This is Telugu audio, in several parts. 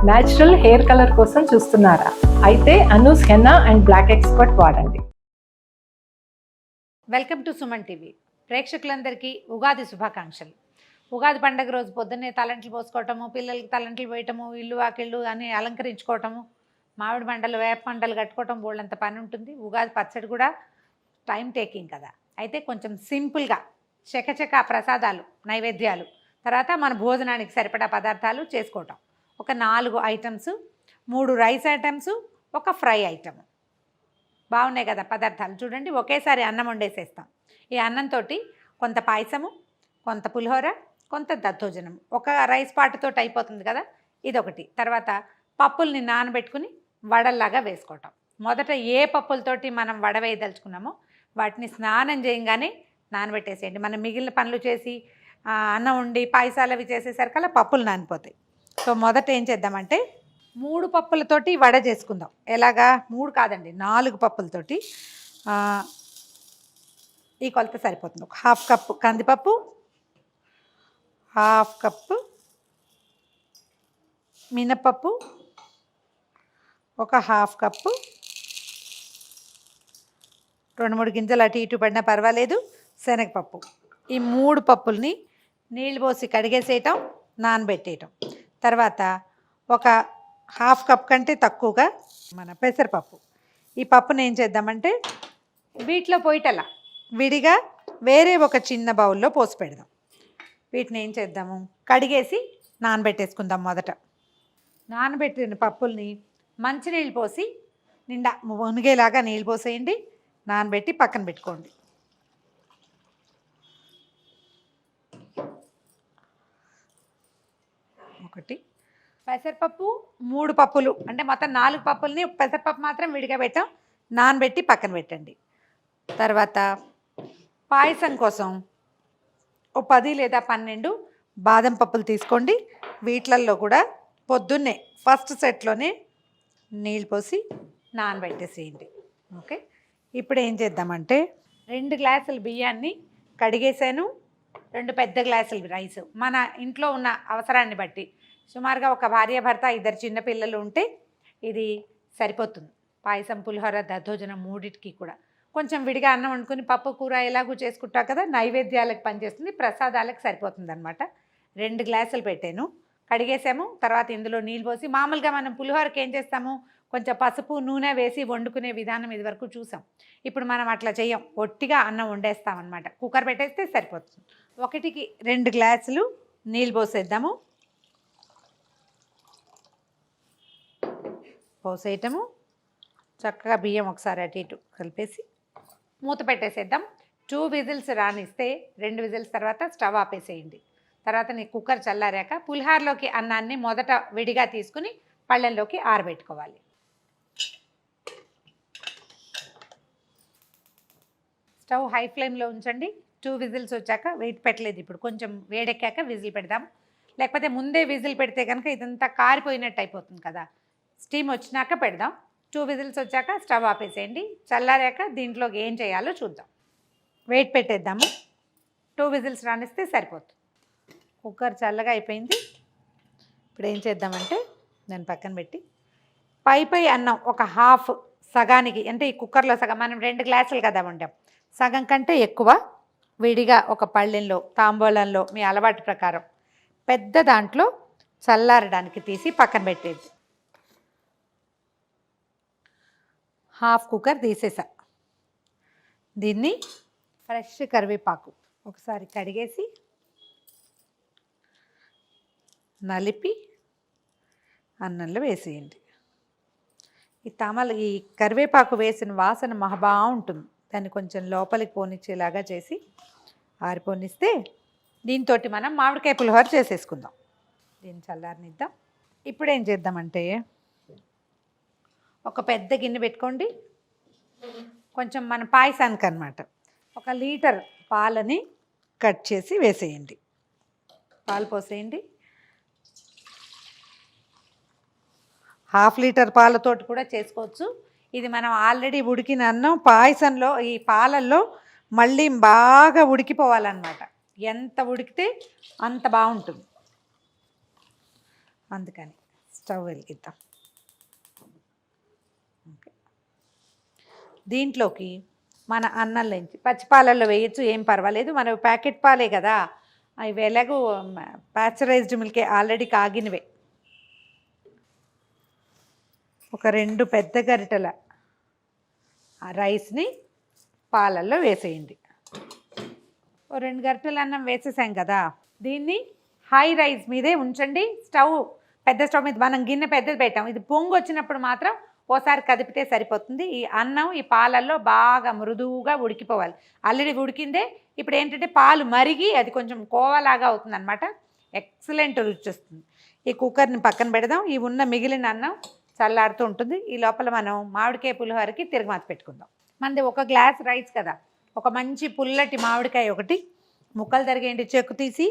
న్యాచురల్ హెయిర్ కలర్ కోసం చూస్తున్నారా? అయితే Anoos henna and black expert వాడండి. Welcome to Suman TV. ప్రేక్షకులందరికీ ఉగాది శుభాకాంక్షలు. ఉగాది పండుగ రోజు పొద్దున్నే తలంట్లు పోసుకోవటము, పిల్లలకి తలంట్లు వేయటము, ఇల్లు వాకిళ్ళు అని అలంకరించుకోవటము, మామిడి మండలు వేప మండలు కట్టుకోవటం బోళ్ళంత పని ఉంటుంది. ఉగాది పచ్చడి కూడా టైం టేకింగ్ కదా. అయితే కొంచెం సింపుల్గా చకచక ప్రసాదాలు, నైవేద్యాలు, తర్వాత మన భోజనానికి సరిపడా పదార్థాలు చేసుకోవటం. ఒక 4 ఐటమ్స్, 3 రైస్ ఐటమ్స్, ఒక ఫ్రై ఐటమ్. బాగున్నాయి కదా పదార్థాలు. చూడండి, ఒకేసారి అన్నం వండేసేస్తాం. ఈ అన్నంతో కొంత పాయసము, కొంత పులిహోర, కొంత దద్దోజనం, ఒక రైస్ పాటుతో అయిపోతుంది కదా. ఇదొకటి. తర్వాత పప్పుల్ని నానబెట్టుకుని వడల్లాగా వేసుకోవటం. మొదట ఏ పప్పులతోటి మనం వడ వేయదలుచుకున్నామో వాటిని స్నానం చేయగానే నానబెట్టేసేయండి. మనం మిగిలిన పనులు చేసి అన్నం వండి పాయసాలు అవి చేసేసరికల్లా పప్పులు నానిపోతాయి. సో మొదట ఏం చేద్దామంటే 3 పప్పులతోటి వడ చేసుకుందాం. ఎలాగా? 3 కాదండి, 4 పప్పులతోటి. ఈ కొలత సరిపోతుంది. ఒక 1/2 కప్పు కందిపప్పు, 1/2 కప్పు మినపప్పు, ఒక 1/2 కప్పు, 2-3 గింజలు అటు ఇటు పడినా పర్వాలేదు, శనగపప్పు. ఈ 3 పప్పుల్ని నీళ్ళు పోసి కడిగేసేయటం, నానబెట్టేయటం. తర్వాత ఒక 1/2 కప్ కంటే తక్కువగా మన పెసరపప్పు. ఈ పప్పుని ఏం చేద్దామంటే వీటిలో పోయిటలా విడిగా వేరే ఒక చిన్న బౌల్లో పోసి పెడదాం. వీటిని ఏం చేద్దాము, కడిగేసి నానబెట్టేసుకుందాం. మొదట నానబెట్టిన పప్పుల్ని మంచినీళ్ళు పోసి నిండా మునిగేలాగా నీళ్ళు పోసేయండి. నానబెట్టి పక్కన పెట్టుకోండి. ఒకటి పెసరపప్పు, 3 పప్పులు అంటే మొత్తం 4 పప్పుల్ని పెసరపప్పు మాత్రం విడిగా పెట్టాం, నానబెట్టి పక్కన పెట్టండి. తర్వాత పాయసం కోసం ఓ 10 లేదా 12 బాదం పప్పులు తీసుకోండి. వీటిలల్లో కూడా పొద్దున్నే ఫస్ట్ సెట్లోనే నీళ్ళు పోసి నానబెట్టేసేయండి. ఓకే. ఇప్పుడు ఏం చేద్దామంటే 2 గ్లాసుల బియ్యాన్ని కడిగేసాను, 2 పెద్ద గ్లాసులు రైస్. మన ఇంట్లో ఉన్న అవసరాన్ని బట్టి సుమారుగా ఒక భార్యాభర్త 2 చిన్నపిల్లలు ఉంటే ఇది సరిపోతుంది. పాయసం, పులిహోర, దద్దోజనం 3టికి కూడా కొంచెం విడిగా అన్నం వండుకొని పప్పు కూర ఎలాగూ చేసుకుంటాం కదా, నైవేద్యాలకు పనిచేస్తుంది, ప్రసాదాలకు సరిపోతుంది అనమాట. 2 గ్లాసులు పెట్టాను, కడిగేసాము. తర్వాత ఇందులో నీళ్ళు పోసి మామూలుగా మనం పులిహోరకి ఏం చేస్తాము, కొంచెం పసుపు నూనె వేసి వండుకునే విధానం ఇది వరకు చూసాం. ఇప్పుడు మనం అట్లా చెయ్యం, ఒట్టిగా అన్నం వండేస్తాం అనమాట. కుక్కర్ పెట్టేస్తే సరిపోతుంది. 1కి 2 గ్లాసులు నీళ్ళు పోసేద్దాము. పోసేయటము, చక్కగా బియ్యం ఒకసారి అటు ఇటు కలిపేసి మూత పెట్టేసేద్దాం. 2 విజిల్స్ రానిస్తే 2 విజిల్స్ తర్వాత స్టవ్ ఆపేసేయండి. తర్వాత నీ కుక్కర్ చల్లారాక పులిహోరలోకి అన్నాన్ని మొదట విడిగా తీసుకుని పళ్ళెంలోకి ఆరబెట్టుకోవాలి. స్టవ్ హై ఫ్లేమ్లో ఉంచండి. 2 విజిల్స్ వచ్చాక వెయిట్ పెట్టలేదు, ఇప్పుడు కొంచెం వేడెక్కాక విజిల్ పెడదాం. లేకపోతే ముందే విజిల్ పెడితే కనుక ఇదంతా కారిపోయినట్టు అయిపోతుంది కదా. స్టీమ్ వచ్చినాక పెడదాం. 2 విజిల్స్ వచ్చాక స్టవ్ ఆపేసేయండి. చల్లారాక దీంట్లోకి ఏం చేయాలో చూద్దాం. వెయిట్ పెట్టేద్దాము. 2 విజిల్స్ రానిస్తే సరిపోతుంది. కుక్కర్ చల్లగా అయిపోయింది. ఇప్పుడు ఏం చేద్దామంటే దాన్ని పక్కన పెట్టి పై అన్నం ఒక హాఫ్ సగానికి, అంటే ఈ కుక్కర్లో సగం, మనం 2 గ్లాసులు కదా వండాం, సగం కంటే ఎక్కువ విడిగా ఒక పళ్ళెంలో, తాంబూలంలో మీ అలవాటు ప్రకారం పెద్ద దాంట్లో చల్లారడానికి తీసి పక్కన పెట్టేది. హాఫ్ కుక్కర్ తీసేసా. దీన్ని ఫ్రెష్ కరివేపాకు ఒకసారి కడిగేసి నలిపి అన్నంలో వేసేయండి. ఈ కరివేపాకు వేసిన వాసన మహా బాగుంటుంది. దాన్ని కొంచెం లోపలికి పోనిచ్చేలాగా చేసి ఆరిపోనిస్తే దీంతో మనం మామిడికాయ పులిహోర చేసేసుకుందాం. దీన్ని చల్లారనిద్దాం. ఇప్పుడు ఏం చేద్దామంటే ఒక పెద్ద గిన్నె పెట్టుకోండి. కొంచెం మన పాయసానికి అన్నమాట 1 లీటర్ పాలని కట్ చేసి వేసేయండి. పాలు పోసేయండి. 1/2 లీటర్ పాలతోటి కూడా చేసుకోవచ్చు. ఇది మనం ఆల్రెడీ ఉడికిన అన్నం పాయసంలో ఈ పాలల్లో మళ్ళీ బాగా ఉడికిపోవాలన్నమాట. ఎంత ఉడికితే అంత బాగుంటుంది. అందుకని స్టవ్ వెలిగిద్దాం. ఓకే, దీంట్లోకి మన అన్నంలోంచి పచ్చిపాలల్లో వేయచ్చు, ఏం పర్వాలేదు. మన ప్యాకెట్ పాలే కదా, అవి ఎలాగో ప్యాస్చరైజ్డ్ మిల్కే, ఆల్రెడీ కాగినవే. ఒక 2 పెద్ద గరిటెల రైస్ని పాలల్లో వేసేయండి. ఓ 2 గరిటెల అన్నం వేసేసాం కదా, దీన్ని హై రైస్ మీదే ఉంచండి. పెద్ద స్టవ్ మీద మనం గిన్నె పెద్దది పెట్టాం, ఇది పొంగు వచ్చినప్పుడు మాత్రం ఓసారి కదిపితే సరిపోతుంది. ఈ అన్నం ఈ పాలల్లో బాగా మృదువుగా ఉడికిపోవాలి. ఆల్రెడీ ఉడికిందే, ఇప్పుడు ఏంటంటే పాలు మరిగి అది కొంచెం కోవలాగా అవుతుంది అనమాట. ఎక్సలెంట్ రుచి వస్తుంది. ఈ కుక్కర్ని పక్కన పెడదాం. ఈ ఉన్న మిగిలిన అన్నం చల్లారుతూ ఉంటుంది. ఈ లోపల మనం మామిడికాయ పులిహోరకి తిరగమాత పెట్టుకుందాం. మనది 1 గ్లాస్ రైస్ కదా, ఒక మంచి పుల్లటి మామిడికాయ ఒకటి ముక్కలు తరిగేయండి, చెక్కు తీసి.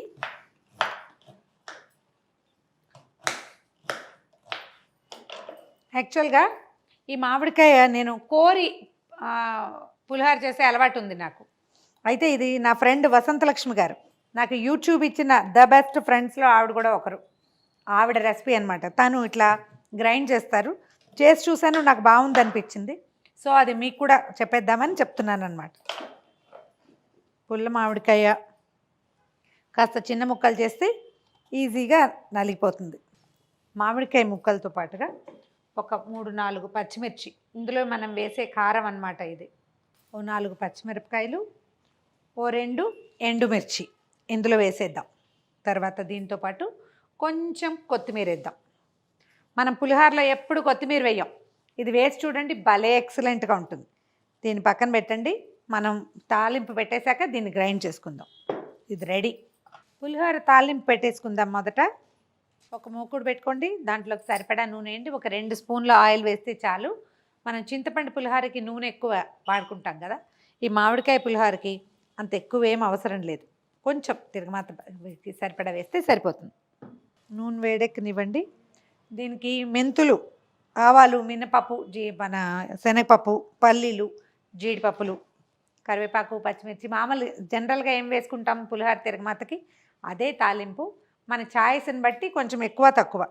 యాక్చువల్గా ఈ మామిడికాయ నేను కోరి పులిహోర చేసే అలవాటు ఉంది నాకు. అయితే ఇది నా ఫ్రెండ్ వసంతలక్ష్మి గారు నాకు యూట్యూబ్ ఇచ్చిన ద బెస్ట్ ఫ్రెండ్స్లో ఆవిడ కూడా ఒకరు. ఆవిడ రెసిపీ అనమాట. తను ఇట్లా గ్రైండ్ చేస్తారు, చేసి చూశాను, నాకు బాగుంది అనిపించింది. సో అది మీకు కూడా చెప్పేద్దామని చెప్తున్నాను అనమాట. పుల్ల మామిడికాయ కాస్త చిన్న ముక్కలు చేస్తే ఈజీగా నలిగిపోతుంది. మామిడికాయ ముక్కలతో పాటుగా ఒక 3-4 పచ్చిమిర్చి, ఇందులో మనం వేసే కారం అన్నమాట ఇది. ఓ 4 పచ్చిమిరపకాయలు, ఓ 2 ఎండుమిర్చి ఇందులో వేసేద్దాం. తర్వాత దీంతో పాటు కొంచెం కొత్తిమీర వేద్దాం. మనం పులిహోరలో ఎప్పుడు కొత్తిమీర వేయం, ఇది వేసి చూడండి, భలే ఎక్సలెంట్గా ఉంటుంది. దీన్ని పక్కన పెట్టండి. మనం తాలింపు పెట్టేశాక దీన్ని గ్రైండ్ చేసుకుందాం. ఇది రెడీ. పులిహోర తాలింపు పెట్టేసుకుందాం. మొదట ఒక మూకుడు పెట్టుకోండి, దాంట్లోకి సరిపడా నూనె వేయండి. ఒక 2 స్పూన్ల ఆయిల్ వేస్తే చాలు. మనం చింతపండు పులిహోరకి నూనె ఎక్కువ వాడుకుంటాం కదా, ఈ మామిడికాయ పులిహోరకి అంత ఎక్కువ ఏం అవసరం లేదు. కొంచెం తిరగమాత సరిపడా వేస్తే సరిపోతుంది. నూనె వేడెక్కనివ్వండి. దీనికి మెంతులు, ఆవాలు, మినపప్పు, మన శనగపప్పు, పల్లీలు, జీడిపప్పులు, కరివేపాకు, పచ్చిమిర్చి, మామూలు జనరల్గా ఏం వేసుకుంటాం పులిహోర తిరగమాతకి అదే తాలింపు. మన ఛాయిస్ని బట్టి కొంచెం ఎక్కువ తక్కువ.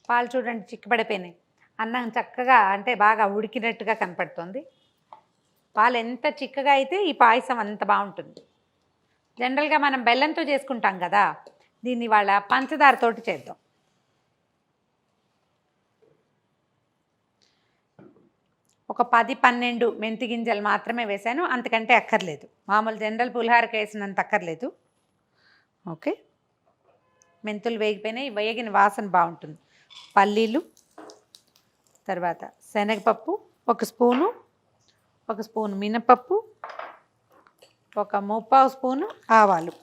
పాలు చూడండి చిక్కబడిపోయినాయి. అన్నం చక్కగా అంటే బాగా ఉడికినట్టుగా కనపడుతుంది. పాలు ఎంత చిక్కగా అయితే ఈ పాయసం అంత బాగుంటుంది. జనరల్గా మనం బెల్లంతో చేసుకుంటాం కదా, దీన్ని వాళ్ళ పంచదారతోటి చేద్దాం. ఒక 10-12 మెంతి గింజలు మాత్రమే వేసాను, అంతకంటే అక్కర్లేదు. మామూలు జనరల్ పులిహోరకి వేసినంత అక్కర్లేదు. ఓకే, మెంతులు వేగిపోయినాయి, వేగిన వాసన బాగుంటుంది. పల్లీలు, తర్వాత శనగపప్పు 1 స్పూను, 1 స్పూను మినపప్పు, 1/3 స్పూను ఆవాలు,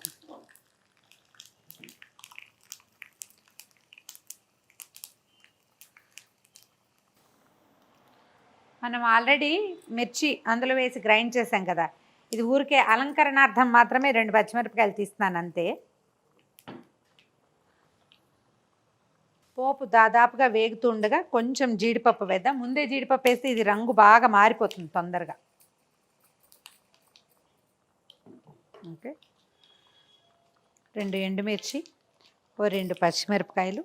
మనం ఆల్రెడీ మిర్చి అందులో వేసి గ్రైండ్ చేసాం కదా, ఇది ఊరికే అలంకరణార్థం మాత్రమే 2 పచ్చిమిరపకాయలు తీస్తున్నాను అంతే. పోపు దాదాపుగా వేగుతుండగా కొంచెం జీడిపప్పు వేద్దాం. ముందే జీడిపప్పు వేస్తే ఇది రంగు బాగా మారిపోతుంది తొందరగా. ఓకే, 2 ఎండుమిర్చి, ఓ 2 పచ్చిమిరపకాయలు,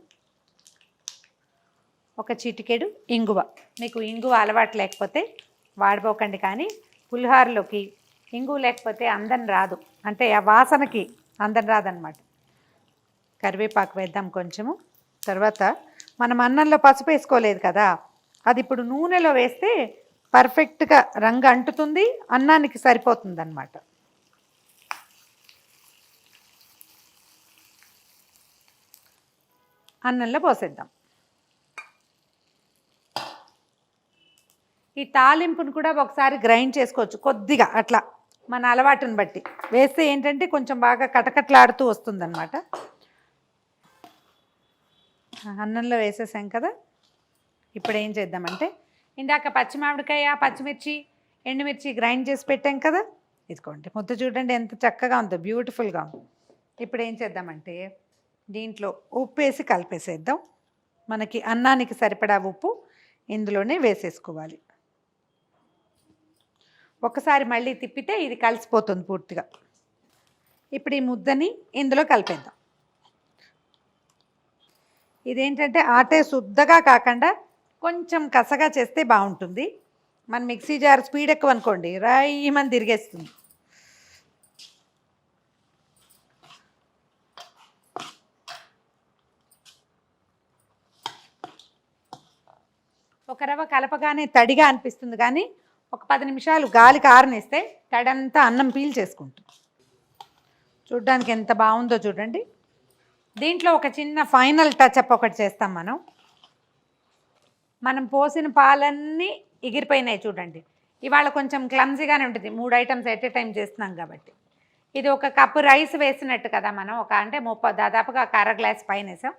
ఒక చిటికెడు ఇంగువ. మీకు ఇంగువ అలవాటు లేకపోతే వాడిపోకండి, కానీ పులిహోరలోకి ఇంగువ లేకపోతే అందం రాదు, అంటే ఆ వాసనకి అందం రాదనమాట. కరివేపాకు వేద్దాం కొంచెము. తర్వాత మనం అన్నంలో పసుపు వేసుకోలేదు కదా, అది ఇప్పుడు నూనెలో వేస్తే పర్ఫెక్ట్గా రంగు అంటుతుంది, అన్నానికి సరిపోతుంది అన్నమాట. అన్నంలో పోసేద్దాం. ఈ తాలింపును కూడా ఒకసారి గ్రైండ్ చేసుకోవచ్చు కొద్దిగా, అట్లా మన అలవాటుని బట్టి వేస్తే ఏంటంటే కొంచెం బాగా కటకట్లాడుతూ వస్తుందన్నమాట. అన్నంలో వేసేసాం కదా, ఇప్పుడు ఏం చేద్దామంటే ఇందాక పచ్చి మామిడికాయ, పచ్చిమిర్చి, ఎండుమిర్చి గ్రైండ్ చేసి పెట్టాం కదా, ఇదిగోండి ముద్ద చూడండి ఎంత చక్కగా ఉందో, బ్యూటిఫుల్గా ఉంది. ఇప్పుడు ఏం చేద్దామంటే దీంట్లో ఉప్పు వేసి కలిపేసేద్దాం. మనకి అన్నానికి సరిపడా ఉప్పు ఇందులోనే వేసేసుకోవాలి. ఒకసారి మళ్ళీ తిప్పితే ఇది కలిసిపోతుంది పూర్తిగా. ఇప్పుడు ఈ ముద్దని ఇందులో కలిపేద్దాం. ఇదేంటంటే ఆటే శుద్ధగా కాకుండా కొంచెం కసగా చేస్తే బాగుంటుంది. మన మిక్సీ జార్ స్పీడ్ ఎక్కువ అనుకోండి, రాయమని తిరిగేస్తుంది. ఒక రవ్వ కలపగానే తడిగా అనిపిస్తుంది, కానీ ఒక 10 నిమిషాలు గాలికి ఆరనిస్తే తడంతా అన్నం పీల్ చేసుకుంటుంది. చూడ్డానికి ఎంత బాగుందో చూడండి. దీంట్లో ఒక చిన్న ఫైనల్ టచ్అప్ ఒకటి చేస్తాం. మనం పోసిన పాలన్నీ ఎగిరిపోయినాయి చూడండి. ఇవాళ కొంచెం క్లమ్జీగానే ఉంటుంది, 3 ఐటమ్స్ ఎట్ ఏ టైం చేస్తున్నాం కాబట్టి. ఇది ఒక కప్పు రైస్ వేసినట్టు కదా మనం, అంటే దాదాపుగా ఒక అర గ్లాస్ పైన వేసాం.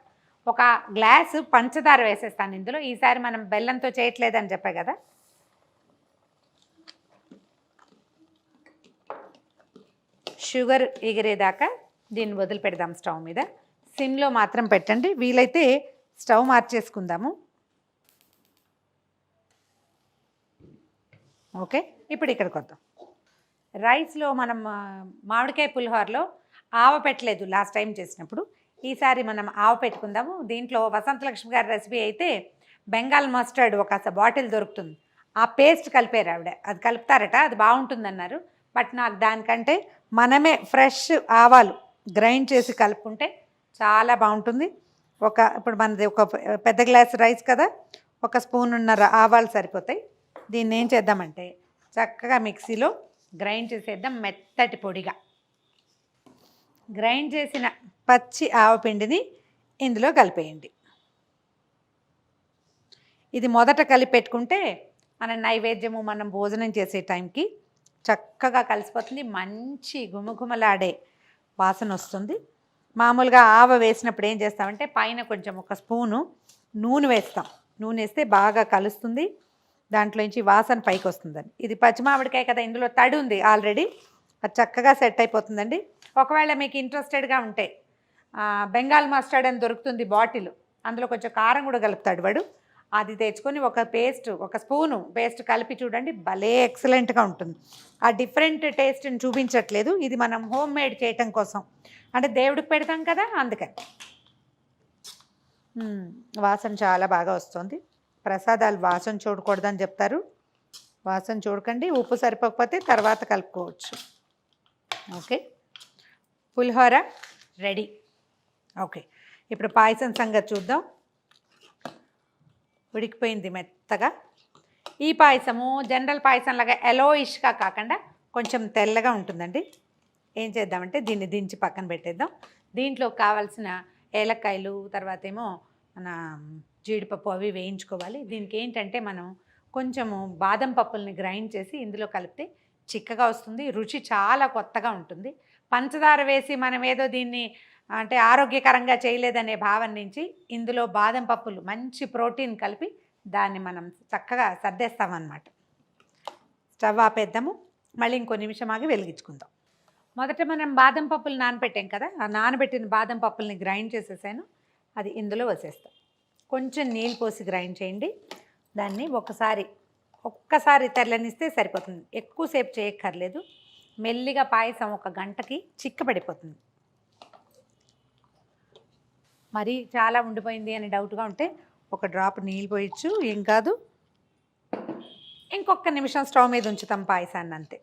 ఒక గ్లాసు పంచదార వేసేస్తాను ఇందులో. ఈసారి మనం బెల్లంతో చేయట్లేదని చెప్పా కదా. షుగర్ ఎగిరేదాకా దీన్ని వదిలిపెడదాం స్టవ్ మీద. సిమ్లో మాత్రం పెట్టండి, వీలైతే స్టవ్ మార్చేసుకుందాము. ఓకే, ఇప్పుడు ఇక్కడికి వద్దాం. రైస్లో మనం మామిడికాయ పులిహోరలో ఆవ పెట్టలేదు లాస్ట్ టైం చేసినప్పుడు. ఈసారి మనం ఆవ పెట్టుకుందాము. దీంట్లో వసంతలక్ష్మి గారి రెసిపీ అయితే బెంగాల్ మస్టర్డ్ ఒక బాటిల్ దొరుకుతుంది, ఆ పేస్ట్ కలిపారు ఆవిడ. అది కలుపుతారట, అది బాగుంటుందన్నారు. బట్ నాకు దానికంటే మనమే ఫ్రెష్ ఆవాలు గ్రైండ్ చేసి కలుపుకుంటే చాలా బాగుంటుంది. ఇప్పుడు మనది ఒక పెద్ద గ్లాస్ రైస్ కదా, 1 స్పూనున్నర ఆవాలు సరిపోతాయి. దీన్ని ఏం చేద్దామంటే చక్కగా మిక్సీలో గ్రైండ్ చేసేద్దాం మెత్తటి పొడిగా. గ్రైండ్ చేసిన పచ్చి ఆవపిండిని ఇందులో కలిపేయండి. ఇది మొదట కలిపి పెట్టుకుంటే మన నైవేద్యము మనం భోజనం చేసే టైంకి చక్కగా కలిసిపోతుంది, మంచి గుమగుమలాడే వాసన వస్తుంది. మామూలుగా ఆవ వేసినప్పుడు ఏం చేస్తామంటే పైన కొంచెం 1 స్పూను నూనె వేస్తాం. నూనె వేస్తే బాగా కలుస్తుంది, దాంట్లోంచి వాసన పైకి వస్తుందని. ఇది పచ్చిమామిడికాయ కదా, ఇందులో తడి ఉంది ఆల్రెడీ, అది చక్కగా సెట్ అయిపోతుందండి. ఒకవేళ మీకు ఇంట్రెస్టెడ్గా ఉంటే బెంగాల్ మస్టర్డ్ అని దొరుకుతుంది బాటిల్, అందులో కొంచెం కారం కూడా కలుపుతాడు వాడు. అది తెచ్చుకొని 1 స్పూను పేస్ట్ కలిపి చూడండి, భలే ఎక్సలెంట్గా ఉంటుంది. ఆ డిఫరెంట్ టేస్ట్ని చూపించట్లేదు, ఇది మనం హోమ్ మేడ్ చేయటం కోసం, అంటే దేవుడికి పెడతాం కదా అందుకని. వాసన చాలా బాగా వస్తుంది. ప్రసాదాలు వాసన చూడకూడదని చెప్తారు, వాసన చూడకండి. ఉప్పు సరిపోకపోతే తర్వాత కలుపుకోవచ్చు. ఓకే, పులిహోర రెడీ. ఓకే, ఇప్పుడు పాయసం సంగతి చూద్దాం. ఉడికిపోయింది మెత్తగా. ఈ పాయసము జనరల్ పాయసంలాగా ఎలోయిష్గా కాకుండా కొంచెం తెల్లగా ఉంటుందండి. ఏం చేద్దామంటే దీన్ని దించి పక్కన పెట్టేద్దాం. దీంట్లో కావాల్సిన ఏలక్కాయలు, తర్వాత ఏమో మన జీడిపప్పు అవి వేయించుకోవాలి. దీనికి ఏంటంటే మనం కొంచెము బాదం పప్పుల్ని గ్రైండ్ చేసి ఇందులో కలిపితే చిక్కగా వస్తుంది, రుచి చాలా కొత్తగా ఉంటుంది. పంచదార వేసి మనం ఏదో దీన్ని అంటే ఆరోగ్యకరంగా చేయలేదనే భావన నుంచి ఇందులో బాదం పప్పులు మంచి ప్రోటీన్ కలిపి దాన్ని మనం చక్కగా సర్దేస్తామన్నమాట. స్టవ్ ఆపేద్దాము, మళ్ళీ ఇంకో నిమిషం ఆగి వెలిగించుకుందాం. మొదట మనం బాదం పప్పులు నానబెట్టాం కదా, ఆ నానబెట్టిన బాదం పప్పుల్ని గ్రైండ్ చేసేసాను, అది ఇందులో వేసేస్తాం. కొంచెం నీళ్ళు పోసి గ్రైండ్ చేయండి. దాన్ని ఒక్కసారి తెల్లనిస్తే సరిపోతుంది, ఎక్కువసేపు చేయక్కర్లేదు. మెల్లిగా పాయసం 1 గంటకి చిక్కబడిపోతుంది. మరీ చాలా ఉండిపోయింది అని డౌట్గా ఉంటే 1 డ్రాప్ నీళ్ళు పోయచ్చు, ఏం కాదు. ఇంకొక నిమిషం స్టవ్ మీద ఉంచుతాం పాయసాన్ని, అంతే.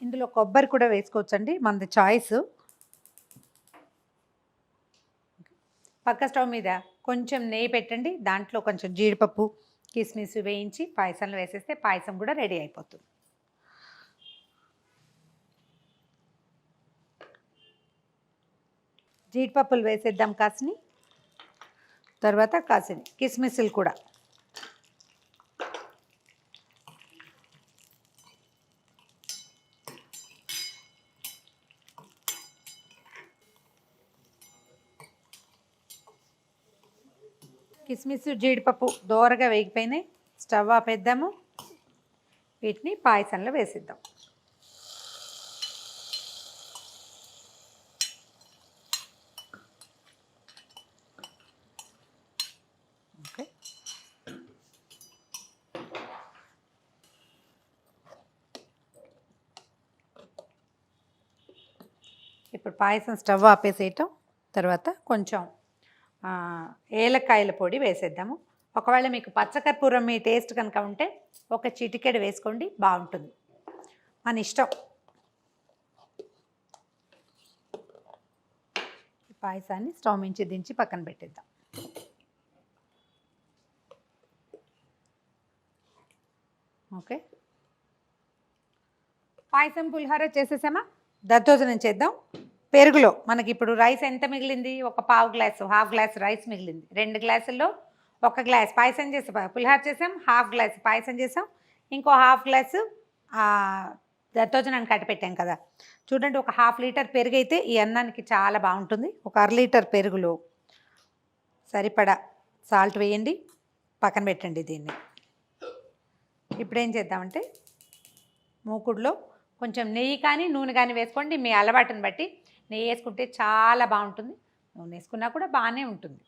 ఇందులో కొబ్బరి కూడా వేసుకోవచ్చండి, మనది చాయిస్. పక్క స్టవ్ మీద కొంచెం నెయ్యి పెట్టండి, దాంట్లో కొంచెం జీడిపప్పు కిస్మిస్ వేయించి పాయసంలో వేసేస్తే పాయసం కూడా రెడీ అయిపోతుంది. జీడిపప్పులు వేసేద్దాం కాసిని, తర్వాత కాసిని కిస్మిస్లు కూడా. కిస్మిస్ జీడిపప్పు దోరగా వేగిపోయినాయి, స్టవ్ ఆపేద్దాము. వీటిని పాయసంలో వేసిద్దాం. ఓకే, ఇప్పుడు పాయసం స్టవ్ ఆపేసేయటం. తర్వాత కొంచెం ఏలక్కాయల పొడి వేసేద్దాము. ఒకవేళ మీకు పచ్చకర్పూరం మీ టేస్ట్ కనుక ఉంటే ఒక చిటికెడు వేసుకోండి, బాగుంటుంది. మన ఇష్టం. పాయసాన్ని స్టవ్ మించి దించి పక్కన పెట్టేద్దాం. ఓకే, పాయసం పులిహోర చేసేసామా? దద్దోజనం చేద్దాం. పెరుగులో మనకి ఇప్పుడు రైస్ ఎంత మిగిలింది? ఒక పావు గ్లాసు, హాఫ్ గ్లాస్ రైస్ మిగిలింది. 2 గ్లాసుల్లో 1 గ్లాస్ పాయసం చేసి పులిహోర చేసాం, హాఫ్ గ్లాస్ పాయసం చేసాం, ఇంకో హాఫ్ గ్లాసు దద్దోజనాన్ని కట్టిపెట్టాం కదా. చూడండి, ఒక హాఫ్ లీటర్ పెరుగు అయితే ఈ అన్నానికి చాలా బాగుంటుంది. ఒక 1/2 లీటర్ పెరుగులో సరిపడా సాల్ట్ వేయండి, పక్కన పెట్టండి దీన్ని. ఇప్పుడు ఏం చేద్దామంటే మూకుడులో కొంచెం నెయ్యి కానీ నూనె కానీ వేసుకోండి, మీ అలవాటుని బట్టి. నెయ్యి వేసుకుంటే చాలా బాగుంటుంది, నూనె వేసుకున్నా కూడా బాగానే ఉంటుంది,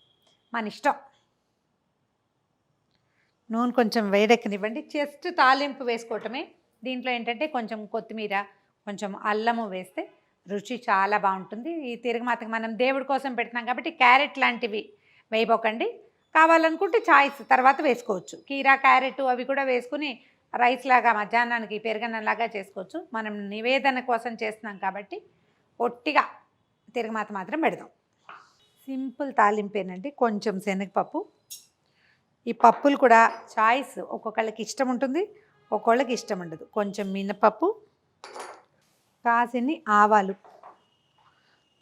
మన ఇష్టం. నూనె కొంచెం వేడెక్కనివ్వండి. జస్ట్ తాలింపు వేసుకోవటమే. దీంట్లో ఏంటంటే కొంచెం కొత్తిమీర, కొంచెం అల్లము వేస్తే రుచి చాలా బాగుంటుంది. ఈ తిరగమాతకి మనం దేవుడి కోసం పెడుతున్నాం కాబట్టి క్యారెట్ లాంటివి వేయబోకండి. కావాలనుకుంటే చాయిస్ తర్వాత వేసుకోవచ్చు. కీరా, క్యారెట్ అవి కూడా వేసుకుని రైస్ లాగా మధ్యాహ్నానికి పెరుగన్నంలాగా చేసుకోవచ్చు. మనం నివేదన కోసం చేస్తున్నాం కాబట్టి ఒట్టిగా తిరగమాత మాత్రం పెడదాం. సింపుల్ తాలింపేనండి. కొంచెం శనగపప్పు. ఈ పప్పులు కూడా చాయిస్, ఒక్కొక్కళ్ళకి ఇష్టం ఉంటుంది, ఒక్కొక్కళ్ళకి ఇష్టం ఉండదు. కొంచెం మినపప్పు, కాసిన్ని ఆవాలు,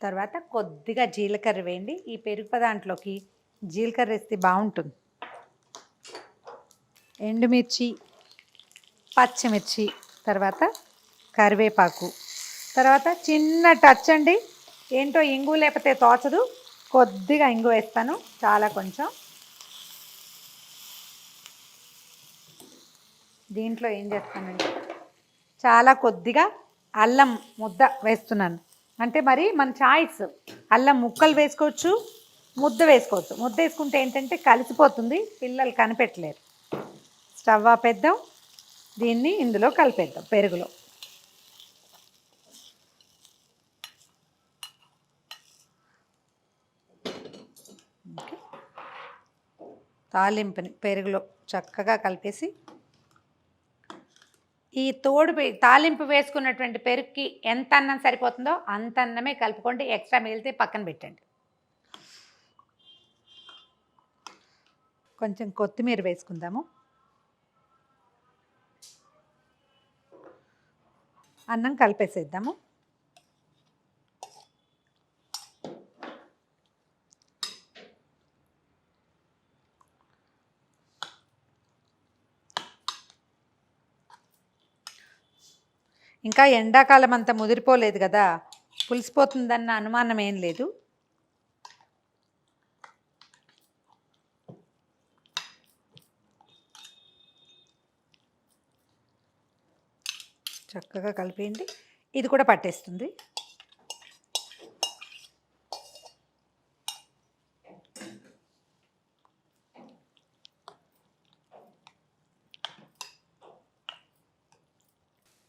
తర్వాత కొద్దిగా జీలకర్ర వేయండి. ఈ పెరుగు దాంట్లోకి జీలకర్ర వేస్తే బాగుంటుంది. ఎండుమిర్చి, పచ్చిమిర్చి, తర్వాత కరివేపాకు, తర్వాత చిన్న టచ్ అండి, ఏంటో ఇంగు లేకపోతే తోచదు, కొద్దిగా ఇంగు వేస్తాను, చాలా కొంచెం. దీంట్లో ఏం చేస్తానంటే చాలా కొద్దిగా అల్లం ముద్ద వేస్తున్నాను. అంటే మరి మన చాయిస్, అల్లం ముక్కలు వేసుకోవచ్చు, ముద్ద వేసుకోవచ్చు. ముద్ద వేసుకుంటే ఏంటంటే కలిసిపోతుంది, పిల్లలు కనిపెట్టలేరు. స్టవ్ ఆపేద్దాం, దీన్ని ఇందులో కలిపేద్దాం పెరుగులో. తాలింపుని పెరుగులో చక్కగా కలిపేసి ఈ తాలింపు వేసుకున్నటువంటి పెరుగుకి ఎంత అన్నం సరిపోతుందో అంత అన్నమే కలుపుకోండి. ఎక్స్ట్రా మిగిలితే పక్కన పెట్టండి. కొంచెం కొత్తిమీర వేసుకుందాము. అన్నం కలిపేసేద్దాము. ఇంకా ఎండాకాలం అంతా ముదిరిపోలేదు కదా, పులిసిపోతుందన్న అనుమానం ఏం లేదు. చక్కగా కలిపేయండి, ఇది కూడా పట్టేస్తుంది.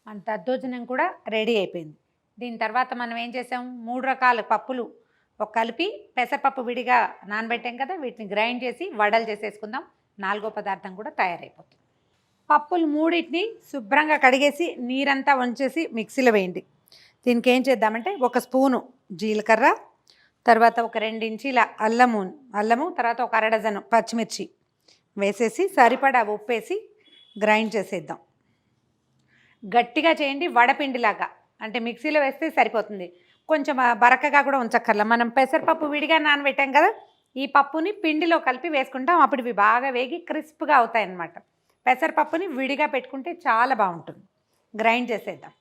మన దద్దోజనం కూడా రెడీ అయిపోయింది. దీని తర్వాత మనం ఏం చేసాం, 3 రకాల పప్పులు కలిపి పెసరపప్పు విడిగా నానబెట్టాం కదా, వీటిని గ్రైండ్ చేసి వడలు చేసేసుకుందాం. 4వ పదార్థం కూడా తయారైపోతుంది. పప్పులు 3టిని శుభ్రంగా కడిగేసి నీరంతా వంచేసి మిక్సీలో వేయండి. దీనికి ఏం చేద్దామంటే 1 స్పూను జీలకర్ర, తర్వాత ఒక 2 ఇంచీల అల్లము, తర్వాత ఒక 1/2 డజను పచ్చిమిర్చి వేసేసి సరిపడా ఉప్పేసి గ్రైండ్ చేసేద్దాం. గట్టిగా చేయండి, వడపిండిలాగా. అంటే మిక్సీలో వేస్తే సరిపోతుంది, కొంచెం బరకగా కూడా ఉంచక్కర్లా. మనం పెసరపప్పు విడిగా నానబెట్టాం కదా, ఈ పప్పుని పిండిలో కలిపి వేసుకుంటాం. అప్పుడు ఇవి బాగా వేగి క్రిస్ప్గా అవుతాయి అన్నమాట. పెసరపప్పుని విడిగా పెట్టుకుంటే చాలా బాగుంటుంది. గ్రైండ్ చేసేద్దాం.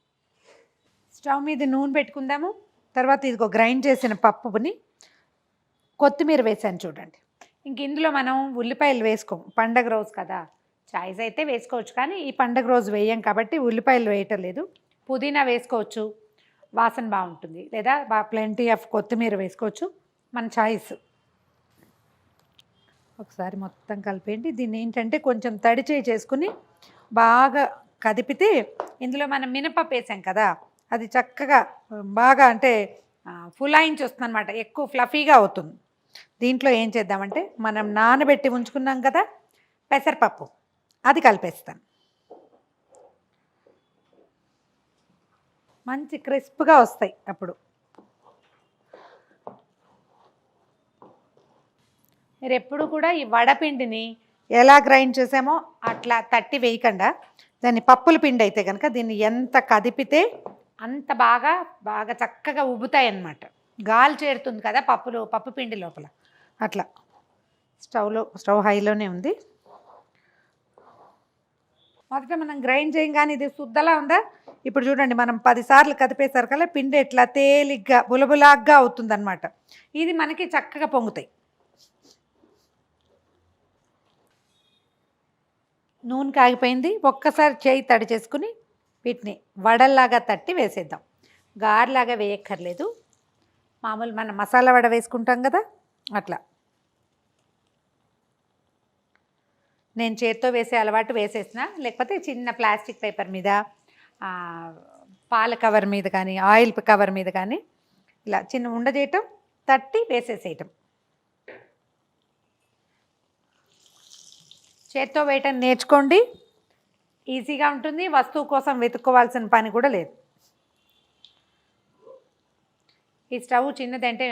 స్టవ్ మీద నూనె పెట్టుకుందాము. తర్వాత ఇదిగో గ్రైండ్ చేసిన పప్పుని కొత్తిమీర వేసాను చూడండి. ఇంక ఇందులో మనం ఉల్లిపాయలు వేసుకోం, పండగ రోజు కదా. చాయిస్ అయితే వేసుకోవచ్చు, కానీ ఈ పండగ రోజు వేయం కాబట్టి ఉల్లిపాయలు వేయటం లేదు. పుదీనా వేసుకోవచ్చు, వాసన బాగుంటుంది, లేదా ప్లెంటీ ఆఫ్ కొత్తిమీర వేసుకోవచ్చు, మన చాయిస్. ఒకసారి మొత్తం కలిపేయండి. దీన్ని ఏంటంటే కొంచెం తడి చేసుకుని బాగా కదిపితే ఇందులో మనం మినపప్పు వేసాం కదా, అది చక్కగా బాగా అంటే ఫులాయించి వస్తుంది అనమాట, ఎక్కువ ఫ్లఫీగా అవుతుంది. దీంట్లో ఏం చేద్దామంటే మనం నానబెట్టి ఉంచుకున్నాం కదా పెసరపప్పు, అది కలిపేస్తాను. మంచి క్రిస్ప్గా వస్తాయి అప్పుడు. మీరు ఎప్పుడు కూడా ఈ వడపిండిని ఎలా గ్రైండ్ చేసామో అట్లా తట్టి వేయకుండా, దాన్ని పప్పుల పిండి అయితే కనుక దీన్ని ఎంత కదిపితే అంత బాగా బాగా చక్కగా ఉబ్బుతాయి అన్నమాట. గాలి చేరుతుంది కదా పప్పు పిండి లోపల. అట్లా స్టవ్ హైలోనే ఉంది. మొదట మనం గ్రైండ్ చేయం కానీ ఇది శుద్ధలా ఉందా. ఇప్పుడు చూడండి, మనం 10 సార్లు కదిపేసరికి కల్లా పిండి ఎట్లా తేలిగ్గా బులబులాగ్గా అవుతుందన్నమాట. ఇది మనకి చక్కగా పొంగుతాయి. నూనె కాగిపోయింది. ఒక్కసారి చేయి తడి చేసుకుని వీటిని వడల్లాగా తట్టి వేసేద్దాం. గారెలాగా వేయక్కర్లేదు, మామూలు మనం మసాలా వడ వేసుకుంటాం కదా అట్లా. నేను చేత్తో వేసే అలవాటు వేసేసిన, లేకపోతే చిన్న ప్లాస్టిక్ పేపర్ మీద, పాల కవర్ మీద కానీ ఆయిల్ కవర్ మీద కానీ ఇలా చిన్న ఉండ చేయటం, తట్టి వేసేసేయటం. చేత్తో వేయటం నేర్చుకోండి, ఈజీగా ఉంటుంది. వస్తువు కోసం వెతుక్కోవాల్సిన పని కూడా లేదు. ఈ స్టవ్ చిన్నదంటే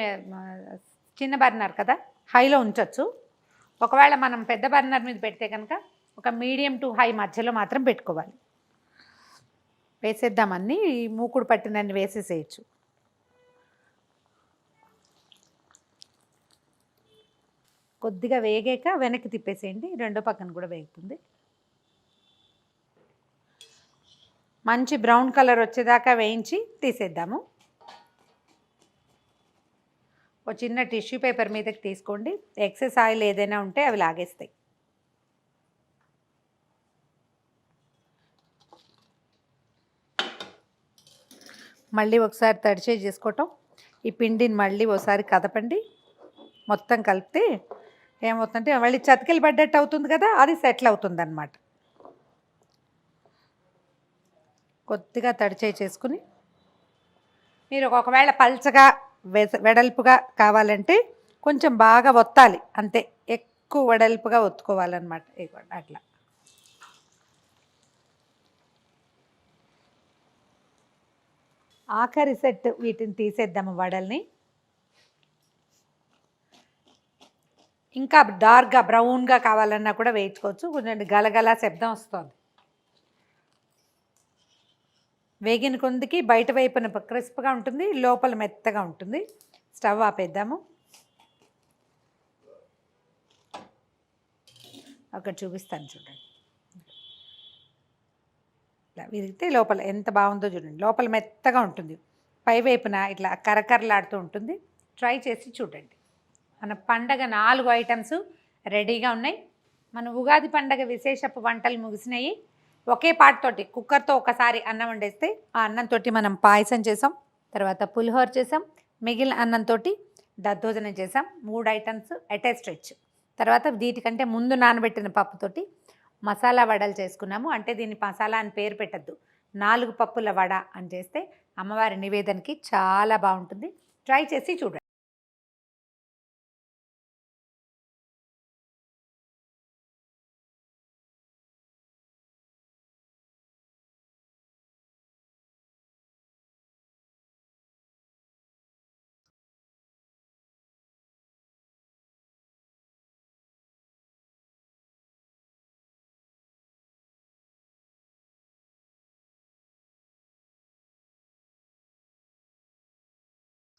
చిన్న బర్నర్ కదా, హైలో ఉంచవచ్చు. ఒకవేళ మనం పెద్ద బర్నర్ మీద పెడితే కనుక ఒక మీడియం టు హై మధ్యలో మాత్రం పెట్టుకోవాలి. వేసేద్దామన్నీ, ఈ మూకుడు పట్టినన్ని వేసేసేయచ్చు. కొద్దిగా వేగాక వెనక్కి తిప్పేసేయండి, రెండో పక్కన కూడా వేగుతుంది. మంచి బ్రౌన్ కలర్ వచ్చేదాకా వేయించి తీసేద్దాము. ఒక చిన్న టిష్యూ పేపర్ మీదకి తీసుకోండి, ఎక్సెస్ ఆయిల్ ఏదైనా ఉంటే అవి లాగేస్తాయి. మళ్ళీ ఒకసారి తడిచే చేసుకోవటం. ఈ పిండిని మళ్ళీ ఒకసారి కదపండి, మొత్తం కలిపితే ఏమవుతుందంటే మళ్ళీ చతికిలు పడ్డట్టు అవుతుంది కదా, అది సెటిల్ అవుతుంది అన్నమాట. కొద్దిగా తడిచే చేసుకుని, మీరు ఒకవేళ పల్చగా వెడల్పుగా కావాలంటే కొంచెం బాగా ఒత్తాలి అంతే, ఎక్కువ వెడల్పుగా ఒత్తుకోవాలన్నమాట. అట్లా ఆఖరి సెట్ వీటిని తీసేద్దాము వడల్ని. ఇంకా డార్క్గా బ్రౌన్గా కావాలన్నా కూడా వేయించుకోవచ్చు. కొంచెం గలగల శబ్దం వస్తుంది. వేగిన కొందికి బయట వైపున క్రిస్ప్గా ఉంటుంది, లోపల మెత్తగా ఉంటుంది. స్టవ్ ఆపేద్దాము. ఒకటి చూపిస్తాను చూడండి, ఇలా విరిగితే లోపల ఎంత బాగుందో చూడండి. లోపల మెత్తగా ఉంటుంది, పై వైపున ఇట్లా కరకరలాడుతూ ఉంటుంది. ట్రై చేసి చూడండి. మన పండగ 4 ఐటమ్స్ రెడీగా ఉన్నాయి. మన ఉగాది పండగ విశేషపు వంటలు ముగిసినాయి. ఒకే పాటతోటి కుక్కర్తో ఒకసారి అన్నం వండేస్తే ఆ అన్నంతో మనం పాయసం చేసాం, తర్వాత పులిహోర చేసాం, మిగిలిన అన్నంతో దద్దోజనం చేసాం. 3 ఐటమ్స్ అట్ ఏ స్ట్రెచ్. తర్వాత వీటికంటే ముందు నానబెట్టిన పప్పుతోటి మసాలా వడలు చేసుకున్నాము. అంటే దీన్ని మసాలా అని పేరు పెట్టద్దు, 4 పప్పుల వడ అని చేస్తే అమ్మవారి నివేదనకి చాలా బాగుంటుంది. ట్రై చేసి చూడండి.